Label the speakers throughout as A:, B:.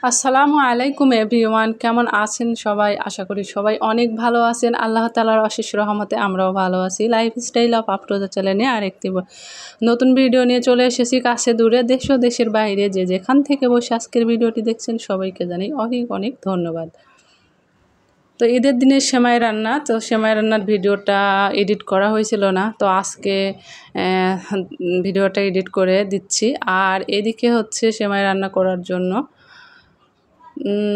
A: আসসালামু আলাইকুম এভরিওয়ান, কেমন আছেন সবাই? আশা করি সবাই অনেক ভালো আছেন। আল্লাহ তাআলার অশেষ রহমতে আমরাও ভালো আছি। লাইফস্টাইল অফ আফরোজা চ্যানেলে আরেকটি নতুন ভিডিও নিয়ে চলে এসেছি। কাছে দূরে দেশ ও দেশের বাইরে যে যেখান থেকে বসে আজকের ভিডিওটি দেখছেন সবাইকে জানাই অনেক অনেক ধন্যবাদ। তো ঈদের দিনের সেমাই রান্না, তো সেমাই রান্নার ভিডিওটা এডিট করা হয়েছিল না, তো আজকে ভিডিওটা এডিট করে দিচ্ছি। আর এদিকে হচ্ছে সেমাই রান্না করার জন্য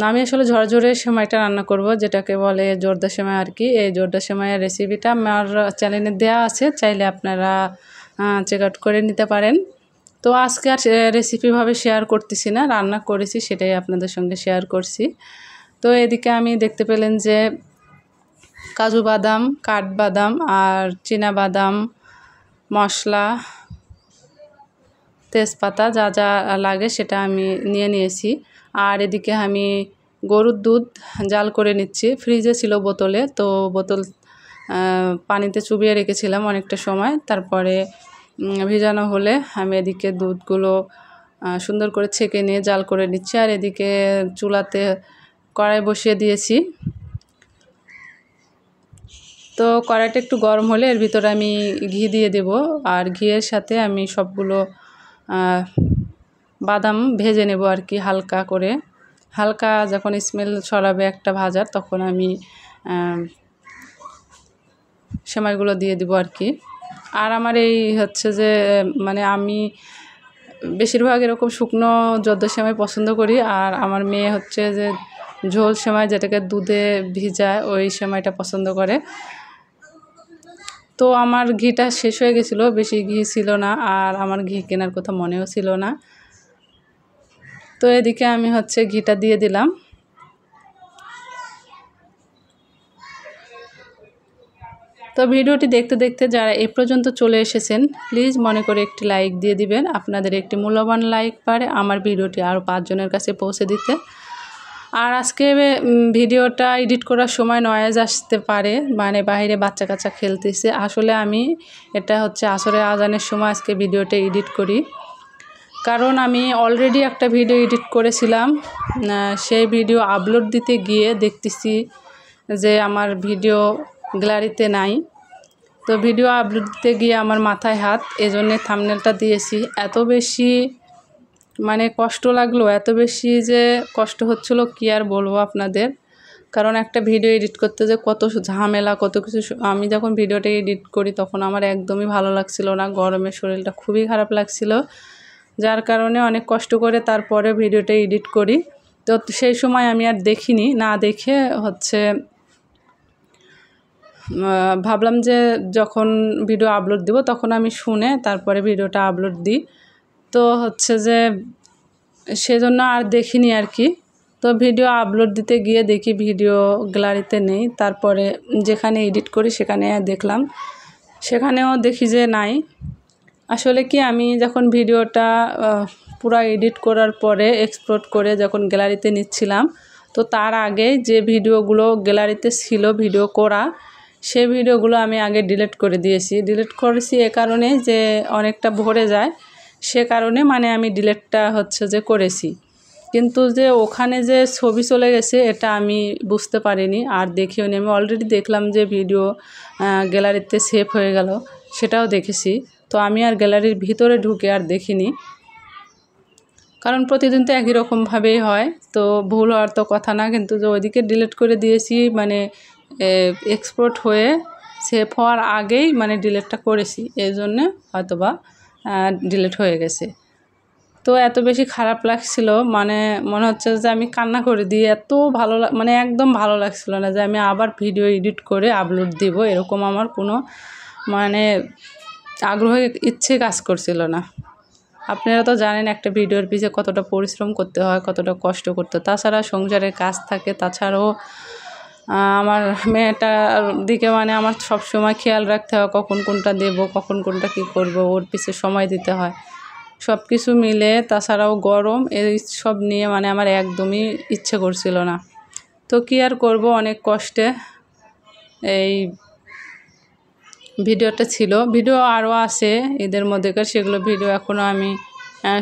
A: আমি আসলে ঝরঝরে সেমাইটা রান্না করব, যেটাকে বলে জর্দা সেমাই আর কি। এই জর্দা সেমাইয়ের রেসিপিটা আমার চ্যানেলে দেওয়া আছে, চাইলে আপনারা চেক আউট করে নিতে পারেন। তো আজকে আর রেসিপিভাবে শেয়ার করতেছি না, রান্না করেছি সেটাই আপনাদের সঙ্গে শেয়ার করছি। তো এদিকে আমি দেখতে পেলেন যে কাজু বাদাম, কাঠবাদাম আর চীনা বাদাম, মশলা, তেজপাতা যা যা লাগে সেটা আমি নিয়ে নিয়েছি। আর এদিকে আমি গরুর দুধ জাল করে নিচ্ছি। ফ্রিজে ছিল বোতলে, তো বোতল পানিতে চুবিয়ে রেখেছিলাম অনেকটা সময়। তারপরে ভিজানো হলে আমি এদিকে দুধগুলো সুন্দর করে ছেঁকে নিয়ে জাল করে নিচ্ছি। আর এদিকে চুলাতে কড়াই বসিয়ে দিয়েছি। তো কড়াইটা একটু গরম হলে এর ভিতরে আমি ঘি দিয়ে দেব। আর ঘিয়ের সাথে আমি সবগুলো বাদাম ভেজে নেব আর কি, হালকা করে। হালকা যখন স্মেল ছড়াবে একটা ভাজার, তখন আমি সেমাইগুলো দিয়ে দিব আর কি। আর আমার এই হচ্ছে যে মানে আমি বেশিরভাগ এরকম শুকনো জর্দা সেমাই পছন্দ করি। আর আমার মেয়ে হচ্ছে যে ঝোল সেমাই, যেটাকে দুধে ভিজায়, ওই সেমাইটা পছন্দ করে। তো আমার ঘিটা শেষ হয়ে গেছিলো, বেশি ঘি ছিল না, আর আমার ঘি কেনার কথা মনেও ছিল না। তো এদিকে আমি হচ্ছে ঘিটা দিয়ে দিলাম। তো ভিডিওটি দেখতে দেখতে যারা এ পর্যন্ত চলে এসেছেন, প্লিজ মনে করে একটি লাইক দিয়ে দিবেন। আপনাদের একটি মূল্যবান লাইক পারে আমার ভিডিওটি আরও 5 জনের কাছে পৌঁছে দিতে। আর আজকে ভিডিওটা এডিট করার সময় নয়েজ আসতে পারে, মানে বাইরে বাচ্চা কাচ্চা খেলতেছে। আসলে আমি এটা হচ্ছে আসরের আজানের সময় আজকে ভিডিওটা এডিট করি, কারণ আমি অলরেডি একটা ভিডিও এডিট করেছিলাম। সেই ভিডিও আপলোড দিতে গিয়ে দেখতেছি যে আমার ভিডিও গ্যালারিতে নাই। তো ভিডিও আপলোড দিতে গিয়ে আমার মাথায় হাত, এজন্যে থাম্বনেলটা দিয়েছি। এত বেশি মানে কষ্ট লাগলো, এত বেশি যে কষ্ট হচ্ছিলো কি আর বলবো আপনাদের। কারণ একটা ভিডিও এডিট করতে যে কত ঝামেলা, কত কিছু। আমি যখন ভিডিওটা এডিট করি তখন আমার একদমই ভালো লাগছিল না, গরমে শরীরটা খুবই খারাপ লাগছিল, যার কারণে অনেক কষ্ট করে তারপরে ভিডিওটা এডিট করি। তো সেই সময় আমি আর দেখিনি, না দেখে হচ্ছে ভাবলাম যে যখন ভিডিও আপলোড দিব তখন আমি শুনে তারপরে ভিডিওটা আপলোড দিই। তো হচ্ছে যে সেজন্য আর দেখিনি আর কি। তো ভিডিও আপলোড দিতে গিয়ে দেখি ভিডিও গ্যালারিতে নেই। তারপরে যেখানে এডিট করি সেখানে দেখলাম, সেখানেও দেখি যে নাই। আসলে কি, আমি যখন ভিডিওটা পুরো এডিট করার পরে এক্সপোর্ট করে যখন গ্যালারিতে নিচ্ছিলাম, তো তার আগে যে ভিডিওগুলো গ্যালারিতে ছিল ভিডিও করা, সেই ভিডিওগুলো আমি আগে ডিলিট করে দিয়েছি। ডিলিট করেছি এ কারণে যে অনেকটা ভরে যায়, সে কারণে মানে আমি ডিলিটটা হচ্ছে যে করেছি। কিন্তু যে ওখানে যে ছবি চলে গেছে এটা আমি বুঝতে পারিনি, আর দেখিও নি। আমি অলরেডি দেখলাম যে ভিডিও গ্যালারিতে সেভ হয়ে গেল, সেটাও দেখেছি। তো আমি আর গ্যালারির ভিতরে ঢুকে আর দেখিনি, কারণ প্রতিদিন তো একই রকমভাবেই হয়, তো ভুল হওয়ার তো কথা না। কিন্তু যে ওইদিকে ডিলিট করে দিয়েছি, মানে এক্সপোর্ট হয়ে সেভ হওয়ার আগেই মানে ডিলিটটা করেছি, এই জন্যে হয়তোবা ডিলিট হয়ে গেছে। তো এত বেশি খারাপ লাগছিল, মানে মনে হচ্ছে যে আমি কান্না করে দিই। এত ভালো মানে একদম ভালো লাগছিল না যে আমি আবার ভিডিও এডিট করে আপলোড দিব, এরকম আমার কোনো মানে আগ্রহ, ইচ্ছে কাজ করছিল না। আপনারা তো জানেন একটা ভিডিওর পিছে কতটা পরিশ্রম করতে হয়, কতটা কষ্ট করতে হয়। তাছাড়া সংসারের কাজ থাকে, তাছাড়াও আমার মেয়েটার দিকে মানে আমার সবসময় খেয়াল রাখতে হয়, কখন কোনটা দেব, কখন কোনটা কী করব, ওর পিছে সময় দিতে হয়। সব কিছু মিলে, তাছাড়াও গরম, এই সব নিয়ে মানে আমার একদমই ইচ্ছে করছিল না। তো কী আর করব, অনেক কষ্টে এই ভিডিওটা ছিল। ভিডিও আরও আছে ঈদের মধ্যেকার, সেগুলো ভিডিও এখনও আমি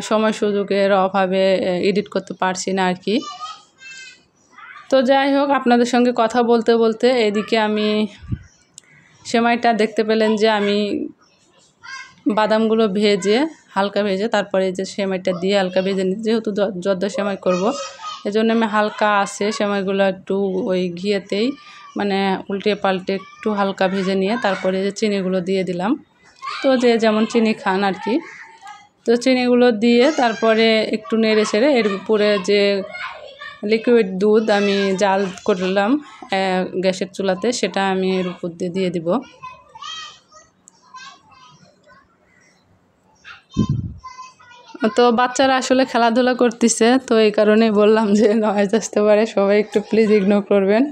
A: সময় সুযোগের অভাবে এডিট করতে পারছি না আর কি। তো যাই হোক, আপনাদের সঙ্গে কথা বলতে বলতে এদিকে আমি সেমাইটা দেখতে পেলেন যে আমি বাদামগুলো ভেজে হালকা ভেজে তারপরে যে সেমাইটা দিয়ে হালকা ভেজে নিই, যেহেতু জর্দা সেমাই করব এজন্য আমি হালকা আছে সেমাইগুলো একটু ওই ঘিয়েতেই মানে উল্টে পাল্টে একটু হালকা ভেজে নিয়ে তারপরে যে চিনিগুলো দিয়ে দিলাম। তো যে যেমন চিনি খান আর কি, তো চিনিগুলো দিয়ে তারপরে একটু নেড়ে ছেড়ে এর উপরে যে লিকুইড দুধ আমি জাল করলাম গ্যাসের চুলাতে, সেটা আমি এর উপর দিয়ে দিব। তো বাচ্চারা আসলে খেলাধুলা করতেছে, তো এই কারণেই বললাম যে নয়েজ আসতে পারে, সবাই একটু প্লিজ ইগনোর করবেন।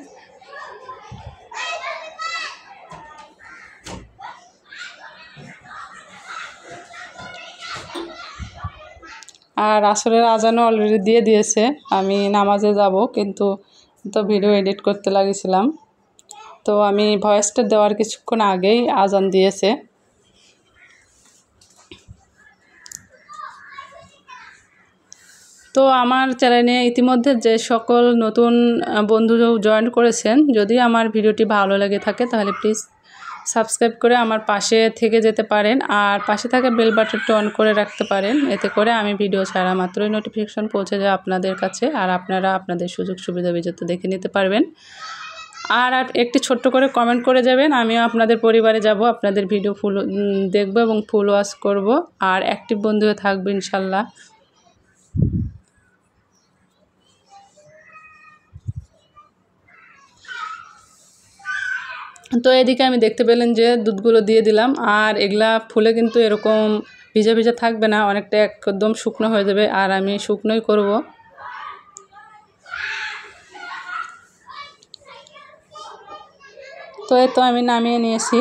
A: আর আসরের আজানও অলরেডি দিয়ে দিয়েছে, আমি নামাজে যাব, কিন্তু তো ভিডিও এডিট করতে লাগিয়েছিলাম। তো আমি ভয়েসটা দেওয়ার কিছুক্ষণ আগেই আজান দিয়েছে। তো আমার চ্যানেলে ইতিমধ্যে যে সকল নতুন বন্ধু জয়েন করেছেন, যদি আমার ভিডিওটি ভালো লেগে থাকে তাহলে প্লিজ সাবস্ক্রাইব করে আমার পাশে থেকে যেতে পারেন, আর পাশে থাকা বেল বাটনটি অন করে রাখতে পারেন। এতে করে আমি ভিডিও ছাড়া মাত্রই নোটিফিকেশন পৌঁছে যায় আপনাদের কাছে, আর আপনারা আপনাদের সুযোগ সুবিধা বিজেতা দেখে নিতে পারবেন। আর একটি ছোট্ট করে কমেন্ট করে যাবেন, আমিও আপনাদের পরিবারে যাব, আপনাদের ভিডিও ফুল দেখব এবং ফুল ওয়াচ করব, আর অ্যাক্টিভ বন্ধু হয়ে থাকবো ইনশাল্লাহ। তো এদিকে আমি দেখতে পেলেন যে দুধগুলো দিয়ে দিলাম, আর এগুলা ফুলে কিন্তু এরকম ভিজা ভিজা থাকবে না, অনেকটা একদম শুকনো হয়ে যাবে, আর আমি শুকনোই করব। তো এই তো আমি নামিয়ে নিয়েছি।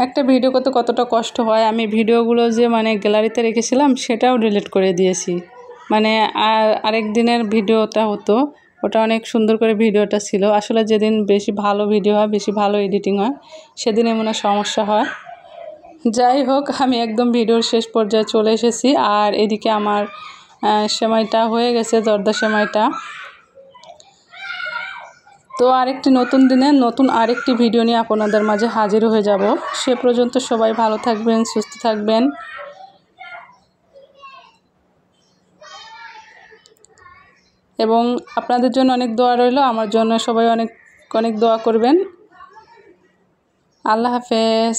A: একটা ভিডিও করতে কতটা কষ্ট হয়, আমি ভিডিওগুলো যে মানে গ্যালারিতে রেখেছিলাম সেটাও ডিলিট করে দিয়েছি। মানে আরেক দিনের ভিডিওটা হতো, ওটা অনেক সুন্দর করে ভিডিওটা ছিল। আসলে যেদিন বেশি ভালো ভিডিও হয়, বেশি ভালো এডিটিং হয়, সেদিন এমন সমস্যা হয়। যাই হোক, আমি একদম ভিডিওর শেষ পর্যায়ে চলে এসেছি, আর এদিকে আমার সেমাইটা হয়ে গেছে, জর্দা সেমাইটা। তো আরেকটি নতুন দিনে নতুন আরেকটি ভিডিও নিয়ে আপনাদের মাঝে হাজির হয়ে যাব। সে পর্যন্ত সবাই ভালো থাকবেন, সুস্থ থাকবেন, এবং আপনাদের জন্য অনেক দোয়া রইল, আমার জন্য সবাই অনেক অনেক দোয়া করবেন। আল্লাহ হাফেজ।